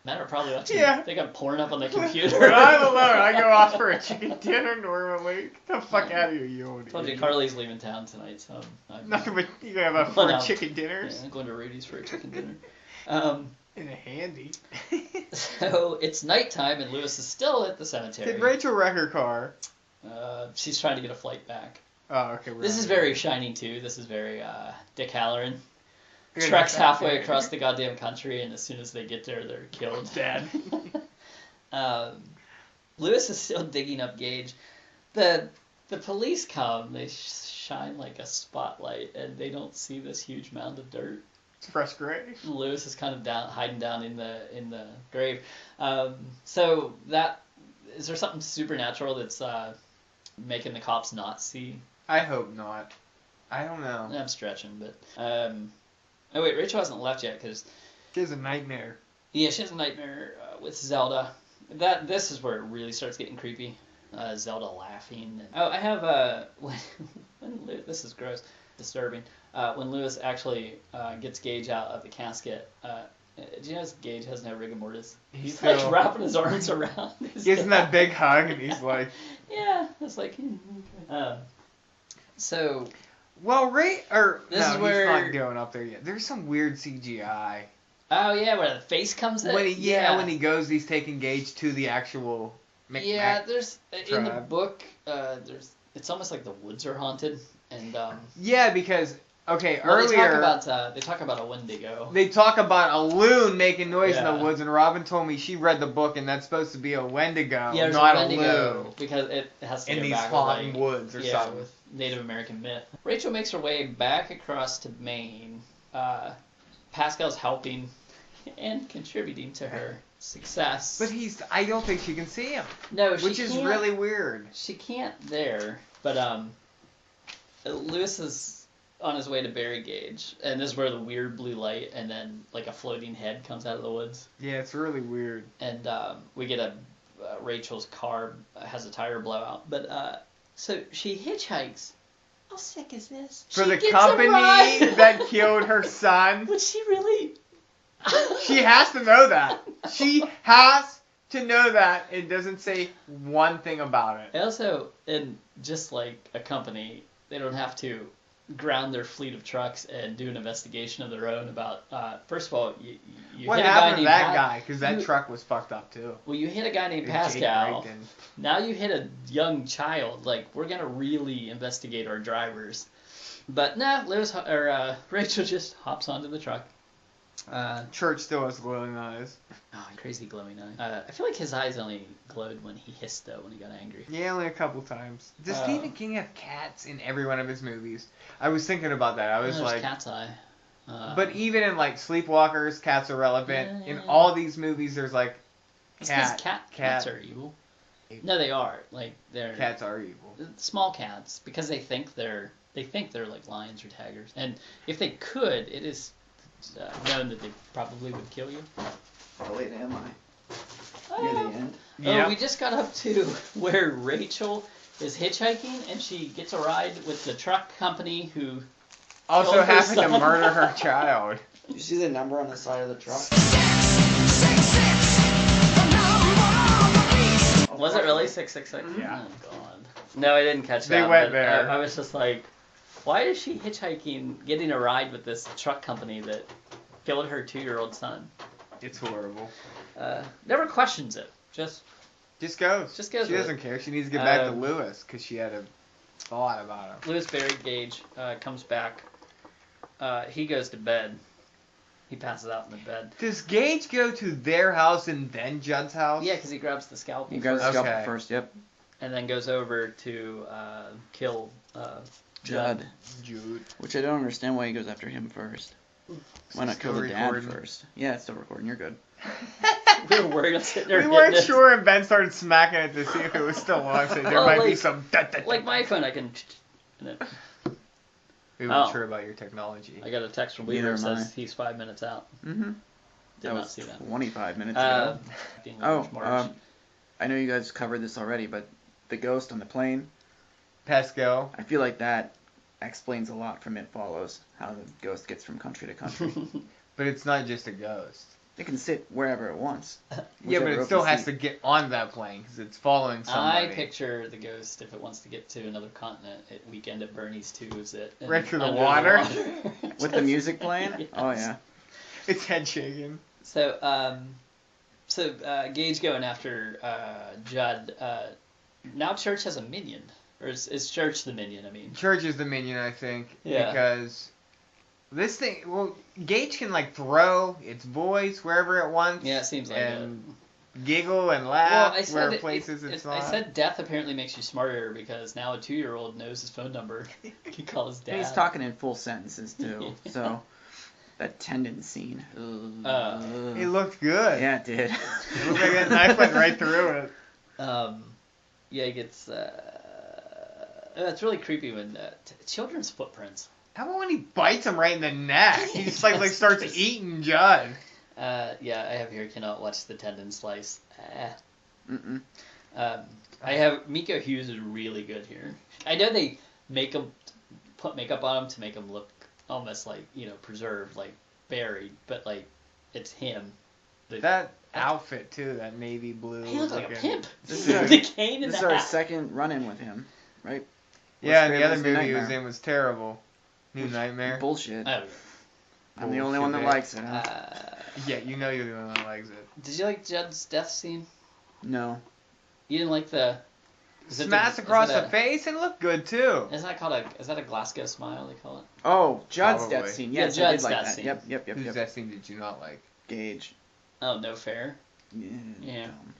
Men are probably watching. Yeah. They got porn up on the computer. When I'm alone, I go off for a chicken dinner normally. Get the fuck out of here, you old Told you idiot. Carly's leaving town tonight, so I'm Nothing but you have a four chicken dinners. Yeah, I'm going to Rudy's for a chicken dinner. In a handy. So it's nighttime and Lewis is still at the cemetery. Did Rachel wreck her car? She's trying to get a flight back. Oh, okay. This is very Shining too. This is very Dick Halloran. Good. Treks halfway across the goddamn country, and as soon as they get there, they're killed. Dead. Lewis is still digging up Gage. The police come. They shine like a spotlight, and they don't see this huge mound of dirt. It's fresh grave. Lewis is kind of hiding down in the grave. So that is there something supernatural that's making the cops not see? I hope not. I don't know. I'm stretching, but oh wait, Rachel hasn't left yet because She has a nightmare. yeah, she has a nightmare with Zelda. This is where it really starts getting creepy. Zelda laughing. I have this is gross, disturbing. When Lewis actually gets Gage out of the casket, do you know Gage has no rigor mortis? He's still like wrapping his arms around. Gives him that big hug, and he's like, yeah, it's like. So. Well, Ray, or this no, is where he's not going up there yet. There's some weird CGI. Oh yeah, where the face comes in. When he goes, he's taking Gage to the actual. There's in the book. It's almost like the woods are haunted, and yeah, because earlier they talk about a Wendigo. They talk about a loon making noise in Yeah. the woods, and Robin told me she read the book, and that's supposed to be a Wendigo, Yeah, not a a Wendigo, loon. because it has to In go these back haunted with, woods or something. with Native American myth. Rachel makes her way back across to Maine. Pascal's helping and contributing to her success. But I don't think she can see him. No, which is really weird. She can't there, but Lewis is on his way to bury Gage, and this is where the weird blue light and then like a floating head comes out of the woods. Yeah, it's really weird. And we get Rachel's car has a tire blowout, but so she hitchhikes. How sick is this? For She the gets a company ride. that killed her son. Would she really? She has to know that. She has to know that. It doesn't say one thing about it. Also, and just like a company, they don't have to ground their fleet of trucks and do an investigation of their own about. First of all, you What hit a guy happened to named that guy? Because that you- truck was fucked up too. Well, you hit a guy named Jake Pascal. Brayton. Now you hit a young child. Like, we're gonna really investigate our drivers. But nah, Rachel just hops onto the truck. Church still has glowing eyes. Oh, crazy glowing eye. I feel like his eyes only glowed when he hissed, though, when he got angry. Yeah, only a couple times. Does Stephen King have cats in every one of his movies? I was thinking about that. I was There's like, cat's eye. but even in like Sleepwalkers, cats are relevant. Yeah. In all these movies, there's like It's 'cause cats are evil. No, they are. Like, they're cats are evil. small cats because they think they're like lions or tigers, and if they could, it is known that they probably would kill you. How late am I? Near the end. Yeah. Oh, we just got up to where Rachel is hitchhiking, and she gets a ride with the truck company who Also killed her happened to son. murder her child. You see the number on the side of the truck? Was it really 666? Yeah. Oh, God. No, I didn't catch that. They went but there. I was just like, why is she hitchhiking, getting a ride with this truck company that killed her 2-year-old son? It's horrible. Never questions it. Just goes. Just goes She with doesn't it. care. She needs to get back to Lewis because she had a thought about him. Lewis buried Gage, comes back. He goes to bed. He passes out in the bed. Does Gage go to their house and then Judd's house? Yeah, because he grabs the scalpel You grabs the first, scalpel Okay. first, yep. and then goes over to kill Judd. Jude. Which I don't understand why he goes after him first. Why not kill Still the dad recording. first? Yeah, it's still recording. You're good. We were worried on sitting there. We weren't sure, and Ben started smacking it to see if it was still on. So there might be some. Like my iPhone, I can. We weren't sure about your technology. I got a text from Weaver that says he's 5 minutes out. Mm-hmm. Did not see that. 25 minutes ago. I know you guys covered this already, but the ghost on the plane. Pascal. I feel like that explains a lot from It Follows, how the ghost gets from country to country. But it's not just a ghost. It can sit wherever it wants. Yeah, but it still has to get on that plane because it's following somebody. I picture the ghost, if it wants to get to another continent, at Weekend at Bernie's 2 is it. Right through the water? With the music playing? Yes. Oh, yeah. It's head shaking. So, Gage going after Judd. Now Church has a minion. Or is Church the minion, I mean? Church is the minion, I think. Yeah. Because this thing, well, Gage can, like, throw its voice wherever it wants. Yeah, it seems like and giggle and laugh well, places it's not. I said death apparently makes you smarter because now a 2-year-old knows his phone number. He can call his dad. He's talking in full sentences, too. So, that tendon scene. It looked good. Yeah, it did. It looked like that knife went right through it. Yeah, he gets... it's really creepy when... children's footprints. How about when he bites him right in the neck? He just like starts eating Judd. Yeah, I have here cannot watch the tendon slice. Mm-mm. I have Miko Hughes is really good here. I know they make him put makeup on him to make him look almost like preserved, like buried, but like it's him. That outfit too, that navy blue. He looks like a pimp. This the cane and this the is our hat. second run-in with him, right? Yeah, and Wes the other Craven's movie he Nightmare. was in was terrible. New Nightmare. Bullshit. Oh. I'm the only one that likes it. Huh? Yeah, you know you're the only one that likes it. Did you like Judd's death scene? No. You didn't like the smash across the face and look good too. Is that a Glasgow smile they call it? Oh, Judd's Probably. death scene. Yeah, Yes, I did Judd's like death that. scene. Yep. Whose death scene did you not like? Gage. Oh, no fair. Yeah. Dumb.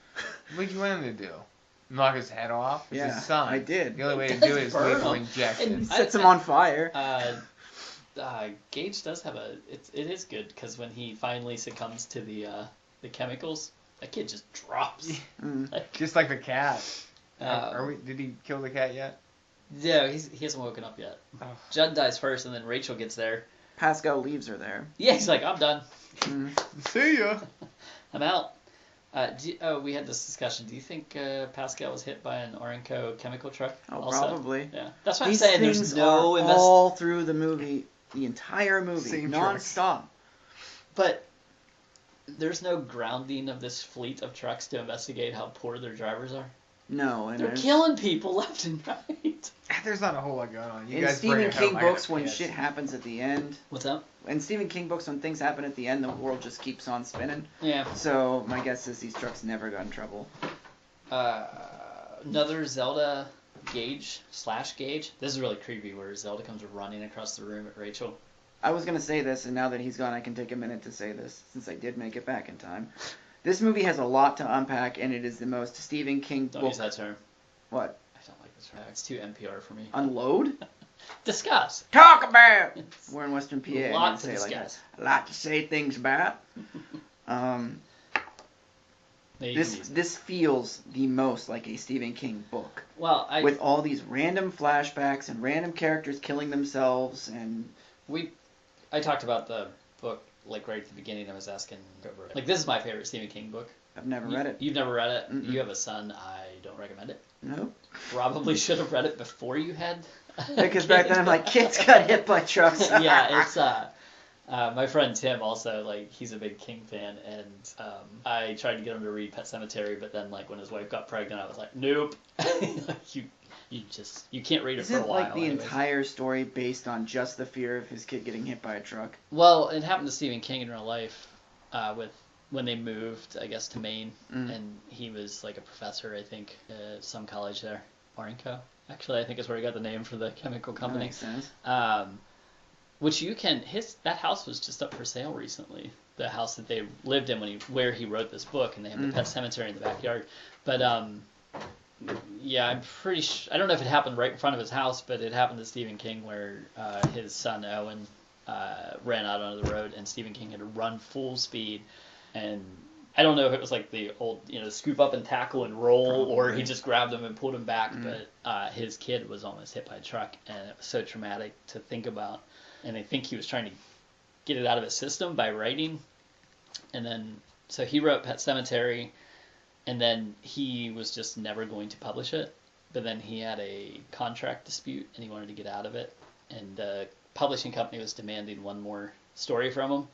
What did you want him to do? Knock his head off? It's his son. I did. The only way to does do it is burn lethal him. injection. And Sets him on fire. Gage does have it is good because when he finally succumbs to the chemicals, that kid just drops. Just like the cat. Uh, Did he kill the cat yet? Yeah, he hasn't woken up yet. Oh. Judd dies first, and then Rachel gets there. Pascal leaves her there. Yeah, he's like, I'm done. See ya. I'm out. We had this discussion. Do you think Pascal was hit by an Orenco chemical truck? Oh, also? probably. Yeah, that's what These I'm saying. things There's no are all through the movie, the entire movie, Same non-stop. But there's no grounding of this fleet of trucks to investigate how poor their drivers are. No, and They're killing people left and right. There's not a whole lot going on. You in guys bring Stephen it King home. I gotta books, when piss. shit happens at the end, What's up? in Stephen King books, when things happen at the end, the world just keeps on spinning. Yeah. So my guess is these trucks never got in trouble. Another Zelda Gage. This is really creepy where Zelda comes running across the room at Rachel. I was gonna say this, and now that he's gone, I can take a minute to say this, since I did make it back in time. This movie has a lot to unpack, and it is the most Stephen King Don't book. use that term. What? I don't like this term. It's too NPR for me. Unload? Discuss. Talk about! We're in Western PA. A I'm lot gonna to say discuss. a lot to say things about. This feels the most like a Stephen King book. Well, with all these random flashbacks and random characters killing themselves, and I talked about the book like right at the beginning. I was asking, like, this is my favorite Stephen King book. I've never read it. You've never read it? Mm-mm. You have a son. I don't recommend it. Nope. Probably should have read it before you had. Because back then I'm like, kids got hit by trucks. Yeah, it's my friend Tim also, like, he's a big King fan, and I tried to get him to read Pet Sematary, but then, like, when his wife got pregnant, I was like, nope. You can't read it for a Isn't while. like the anyways. entire story based on just the fear of his kid getting hit by a truck? Well, it happened to Stephen King in real life, when they moved, I guess, to Maine, and he was like a professor, I think, at some college there, Orenco. Actually, I think is where he got the name for the chemical company. That makes sense. Which that house was just up for sale recently. The house that they lived in where he wrote this book, and they have the pet cemetery in the backyard. But yeah, I'm pretty sure. I don't know if it happened right in front of his house, but it happened to Stephen King where his son Owen ran out onto the road, and Stephen King had to run full speed and I don't know if it was like the old, scoop up and tackle and roll, or he Probably. just grabbed him and pulled him back. But his kid was almost hit by a truck, and it was so traumatic to think about. And I think he was trying to get it out of his system by writing. And then, so he wrote Pet Sematary, and then he was just never going to publish it. But then he had a contract dispute, and he wanted to get out of it. And the publishing company was demanding one more story from him.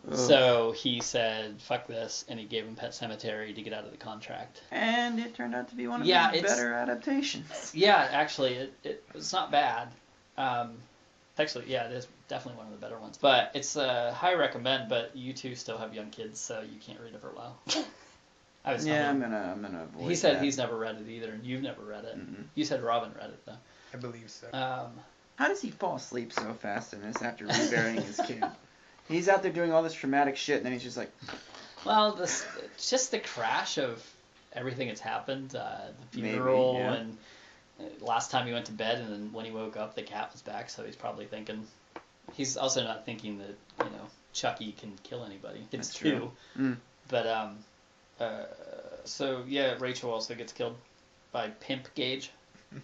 Ugh. So he said, fuck this, and he gave him Pet Sematary to get out of the contract. And it turned out to be one of his better adaptations. Yeah, actually, it's not bad. Actually, yeah, it is definitely one of the better ones. But it's a high recommend, but you two still have young kids, so you can't read it for a while. I'm gonna avoid He said that. he's never read it either, and you've never read it. Mm-mm. You said Robin read it, though. I believe so. How does he fall asleep so fast in this after reburying his kid? He's out there doing all this traumatic shit, and then he's just like... Well, it's just the crash of everything that's happened. The funeral, Maybe, yeah. and last time he went to bed, and then when he woke up, the cat was back, so he's probably thinking... He's also not thinking that, Chucky can kill anybody. It's That's true. true. But, so, yeah, Rachel also gets killed by Pimp Gage,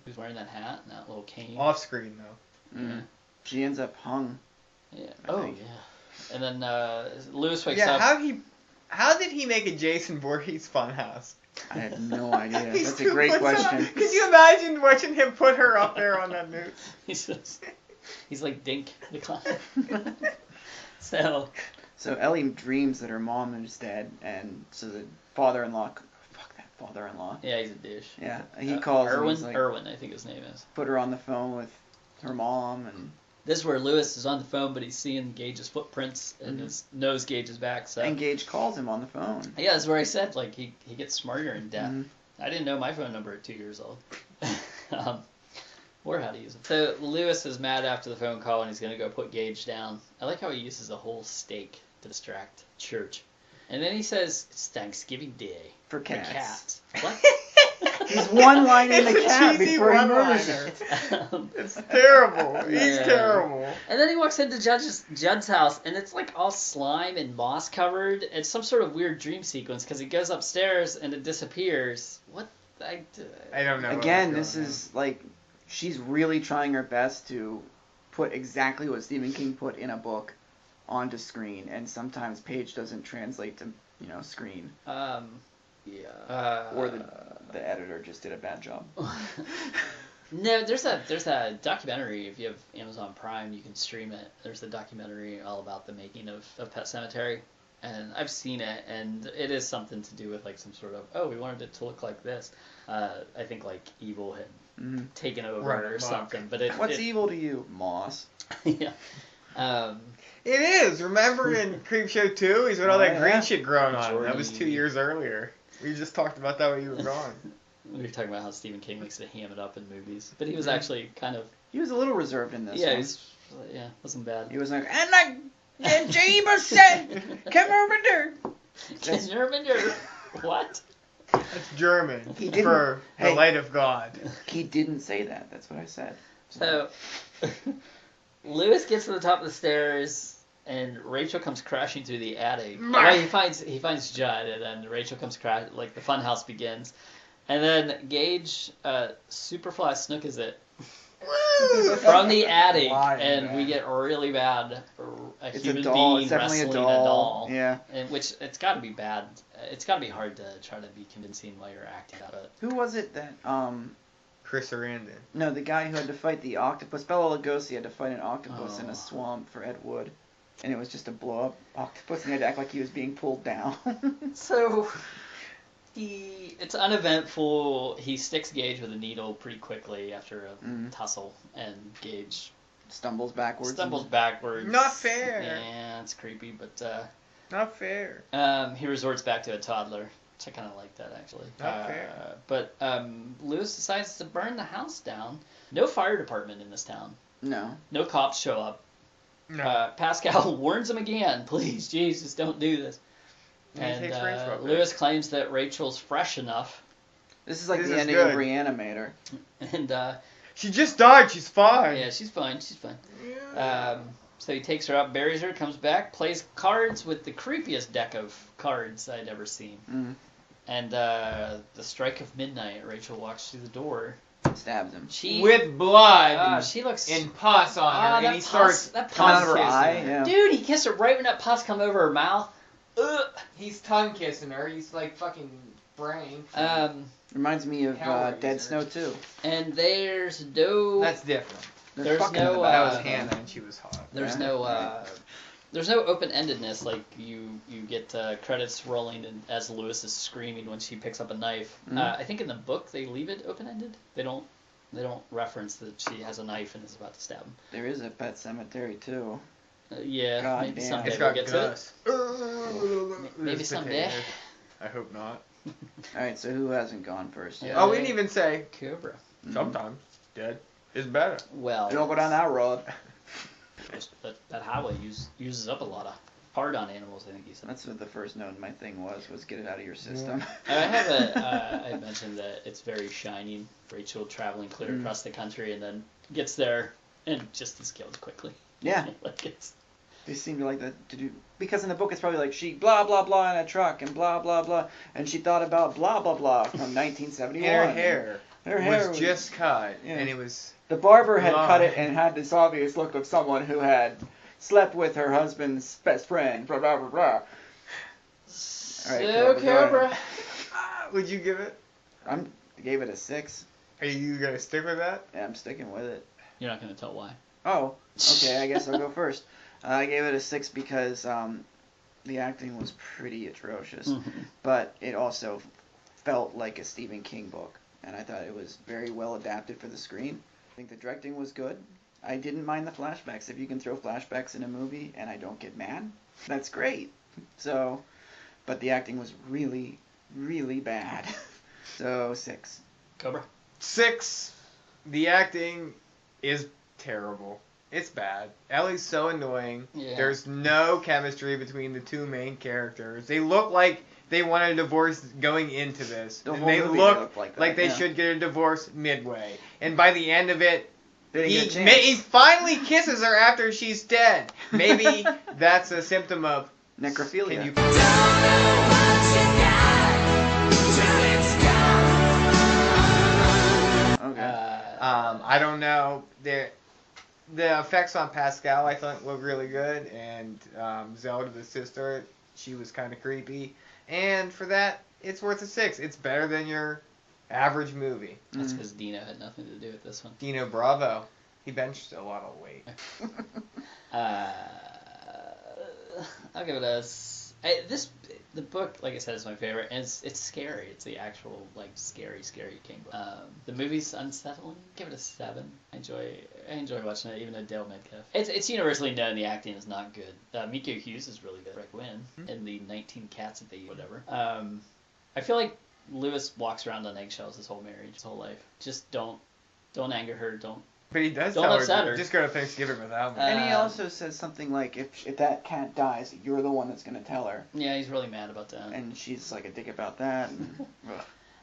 who's wearing that hat and that little cane. Off screen, though. Mm. She ends up hung. Yeah. I Oh, think. yeah. And then Lewis wakes Yeah, up. how did he make a Jason Voorhees funhouse? I had no idea. That's a great question. Could you imagine watching him put her up there on that noose? He's like Dink the Clown. So Ellie dreams that her mom is dead, and so the father-in-law... Fuck that father-in-law. yeah, he's a douche. Yeah, he calls and he's like... Erwin, I think his name is. Put her on the phone with her mom, and... This is where Lewis is on the phone, but he's seeing Gage's footprints, and his nose Gage is back. So. And Gage calls him on the phone. Yeah, that's where I said, like, he gets smarter in death. Mm-hmm. I didn't know my phone number at 2 years old. Or how to use it. So Lewis is mad after the phone call, and he's going to go put Gage down. I like how he uses a whole steak to distract Church. And then he says, it's Thanksgiving Day. For cats. What? He's one-lining the It's a cat cheesy before he one-liner. murders it. It's terrible. He's Yeah. terrible. And then he walks into Judd's house, and it's like all slime and moss covered. It's some sort of weird dream sequence because he goes upstairs and it disappears. What? I don't know. Again, this is like... She's really trying her best to put exactly what Stephen King put in a book onto screen, and sometimes page doesn't translate to, screen. Yeah. Or the editor just did a bad job. No, there's a documentary. If you have Amazon Prime, you can stream it. There's a documentary all about the making of Pet Sematary, and I've seen it, and it is something to do with like some sort of we wanted it to look like this. I think like evil had taken over Right, or something. But What's evil to you, Moss? Yeah. It is. Remember in Creepshow 2? He's got all that green shit growing on him. That was 2 Jordy. years earlier. We just talked about that when you were gone. We were talking about how Stephen King likes to ham it up in movies, but he was actually kind of He was a little reserved in this one. wasn't bad. He was like, and Jeebus said, come over there. Can you remember what? That's German He didn't- for the hey. light of God. He didn't say that. That's what I said. So Lewis gets to the top of the stairs, and Rachel comes crashing through the attic. Well, he finds Judd, and then Rachel comes crash. Like the funhouse begins, and then Gage Superfly Snook is it from the attic, Why, and man? we get really bad. It's Human a doll. being It's definitely a wrestling doll. Yeah. and which it's got to be bad. It's got to be hard to try to be convincing while you're acting out of it. Who was it that Chris Sarandon. No, the guy who had to fight the octopus. Bela Lugosi had to fight an octopus in Oh. a swamp for Ed Wood. And it was just a blow-up octopus, and he had to act like he was being pulled down. So it's uneventful. He sticks Gage with a needle pretty quickly after a tussle, and Gage Stumbles backwards. backwards. Not fair. Yeah, it's creepy, but Not fair. he resorts back to a toddler. Which I kind of like that, actually. Not fair. But Lewis decides to burn the house down. No fire department in this town. No. No cops show up. No. Pascal warns him again. Please, Jesus, don't do this. And he takes Rachel up there. Lewis claims that Rachel's fresh enough. This is like This the is ending good. of And She just died. She's fine. yeah, she's fine. She's fine. Yeah. So he takes her out, buries her, comes back, plays cards with the creepiest deck of cards I'd ever seen. Mm. And the strike of midnight, Rachel walks through the door. Stabs him. With blood She looks... and pus on her, and he starts coming out of her eye. Yeah. Dude, he kissed her right when that pus come over her mouth. Ugh. He's tongue kissing her. He's like fucking Frank. Reminds me of Hellraiser. Dead Snow 2. And there's no... That's different. They're There's fucking no, in the That back. was Hannah, and she was hot. There's Yeah. no there's no open-endedness. Like you get credits rolling and as Lewis is screaming when she picks up a knife. Mhm. I think in the book they leave it open-ended. They don't reference that she has a knife and is about to stab him. There is a Pet Cemetery too. Yeah, God maybe damn. someday It's we'll got get Gus. Maybe There's someday. potatoes. I hope not. All right, so who hasn't gone first yet? Oh, we didn't even say it. Cobra. sometimes dead is better. Well, Don't go down that road. that highway uses up a lot of hard-on animals. I think he said. That's what the first note in my thing was get it out of your system. I have I mentioned that it's very shining. Rachel traveling clear Mm. across the country and then gets there and just is killed quickly. Yeah. Like it's. They seem to like that to do, because in the book it's probably like she blah blah blah in a truck and blah blah blah, and she thought about blah blah blah from 1971. And her hair was just cut, yeah. and it was The barber had long. cut it and had this obvious look of someone who had slept with her husband's best friend. Blah blah blah blah. All right, So Cobra, go Cobra. ahead. Would you give it? I gave it a 6. Are you gonna stick with that? Yeah, I'm sticking with it. You're not gonna tell why. Oh, okay. I guess I'll go first. I gave it a 6 because the acting was pretty atrocious, but it also felt like a Stephen King book, and I thought it was very well adapted for the screen. I think the directing was good. I didn't mind the flashbacks. If you can throw flashbacks in a movie and I don't get mad, that's great. So, but the acting was really, really bad. So 6. Cobra. 6. The acting is terrible. It's bad. Ellie's so annoying. Yeah. There's no chemistry between the two main characters. They look like they want a divorce going into this. The and whole they movie look like that, like they yeah. should get a divorce midway. And by the end of it, They didn't get a he chance. finally kisses her after she's dead. Maybe that's a symptom of Necrophilia. Can you Okay. I don't know. The effects on Pascal I thought were really good, and Zelda the sister, she was kind of creepy. And for that, it's worth a 6. It's better than your average movie. That's because Dino had nothing to do with this one. Dino Bravo, he benched a lot of weight. I'll give it the book, like I said, is my favorite, and it's scary. It's the actual scary King book. The movie's unsettling. Give it a 7. I enjoy watching it, even though Dale Metcalf. It's universally known the acting is not good. Miko Hughes is really good. Rick Wynn in the 19 Cats that they whatever. I feel like Lewis walks around on eggshells his whole marriage, his whole life. Just don't anger her. But he does Don't tell upset her, her. just go to Thanksgiving without me. And he also says something like, if that cat dies, you're the one that's going to tell her. Yeah, he's really mad about that. And she's like a dick about that. And,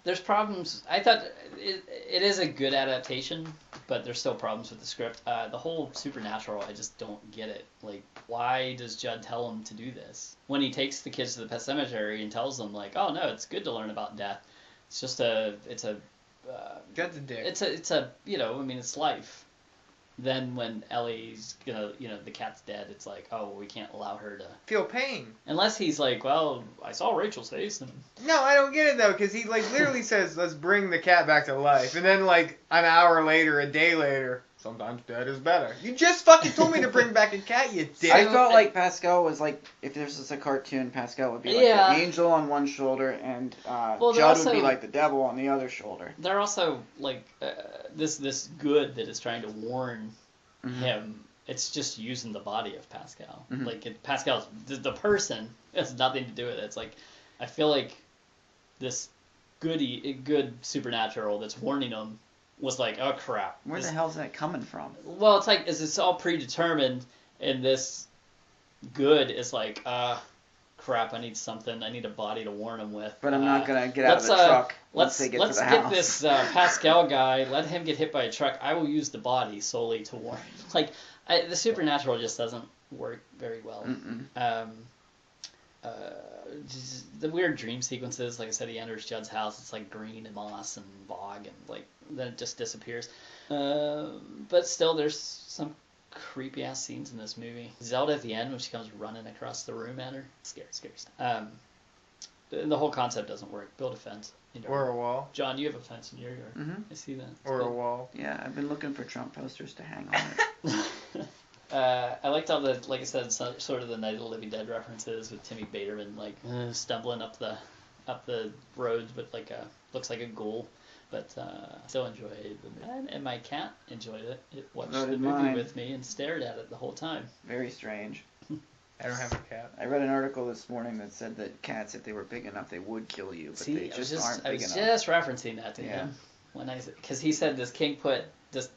There's problems. I thought it is a good adaptation, but there's still problems with the script. The whole supernatural, I just don't get it. Like, why does Judd tell him to do this? When he takes the kids to the pet cemetery and tells them, like, oh, no, it's good to learn about death. It's just Judd's a dick. it's it's life. Then when Ellie's the cat's dead, it's like, oh, we can't allow her to. Feel pain. Unless he's like, well, I saw Rachel's face and. No, I don't get it though, because he literally says, "Let's bring the cat back to life," and then an hour later, a day later, sometimes dead is better. You just fucking told me to bring back a cat, you dick. I felt like Pascal was like, if this was a cartoon, Pascal would be like the angel on one shoulder, and Judd would be like the devil on the other shoulder. They're also like this good that is trying to warn him. It's just using the body of Pascal. Pascal's the person has nothing to do with it. It's like I feel like this good supernatural that's warning him was like, oh crap. Where the hell's that coming from? Well, it's like it's all predetermined, and this good is like, crap, I need something. I need a body to warn him with. But I'm not going to get out of the truck once they get to the house. Let's get this Pascal guy, let him get hit by a truck. I will use the body solely to warn. Like, the supernatural just doesn't work very well. The weird dream sequences, like I said, he enters Judd's house, it's like green and moss and bog, and like then it just disappears. But still, there's some creepy ass scenes in this movie. Zelda at the end when she comes running across the room at her, scary stuff. The whole concept doesn't work. Build a fence. Or a wall. John, you have a fence in your yard. Mm-hmm. I see that. Or a wall. Yeah, I've been looking for Trump posters to hang on it. I liked all the, like I said, sort of the Night of the Living Dead references with Timmy Baterman, like stumbling up the roads, but like looks like a ghoul. But still enjoyed the movie, and my cat enjoyed it. It watched the movie with me and stared at it the whole time. Very strange. I don't have a cat. I read an article this morning that said that cats, if they were big enough, they would kill you, but they just aren't big enough. I was just referencing that to him because he said,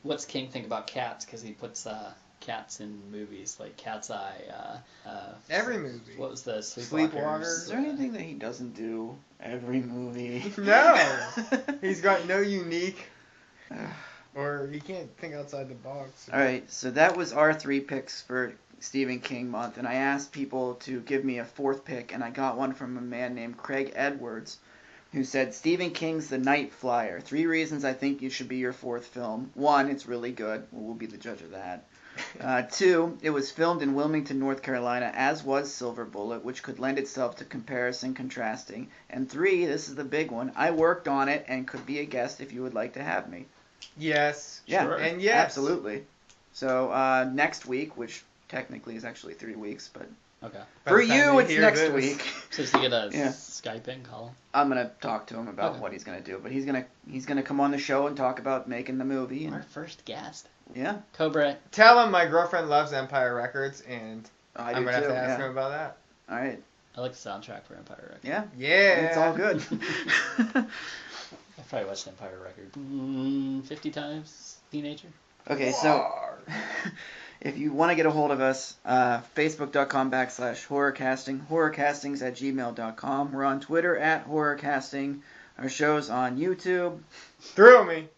what's King think about cats? Because he puts cats in movies, like Cat's Eye. Every movie. What was the Sleepwalkers? Is there anything that he doesn't do every movie? No! He's got no unique... or he can't think outside the box. Alright, so that was our 3 picks for Stephen King month, and I asked people to give me a 4th pick, and I got one from a man named Craig Edwards, who said, Stephen King's The Night Flyer. 3 reasons I think it should be your 4th film. 1, it's really good. We'll be the judge of that. 2, it was filmed in Wilmington, North Carolina, as was Silver Bullet, which could lend itself to comparison contrasting. And 3, this is the big one, I worked on it and could be a guest if you would like to have me. Yes. Yeah, sure. And yes. Absolutely. So next week, which technically is actually 3 weeks, but okay. For you, it's next week. So is he gonna Skype in, call him? I'm gonna talk to him about what he's gonna do, but he's gonna come on the show and talk about making the movie. And, our first guest. Yeah. Cobra. Tell him my girlfriend loves Empire Records, and I'm gonna have to ask him about that. All right. I like the soundtrack for Empire Records. Yeah. Yeah. It's all good. I've probably watched Empire Records 50 times. Teenager. Okay, so if you want to get a hold of us, facebook.com/horrorcasting, horrorcastings@gmail.com. We're on Twitter @horrorcasting. Our show's on YouTube. Thrill me.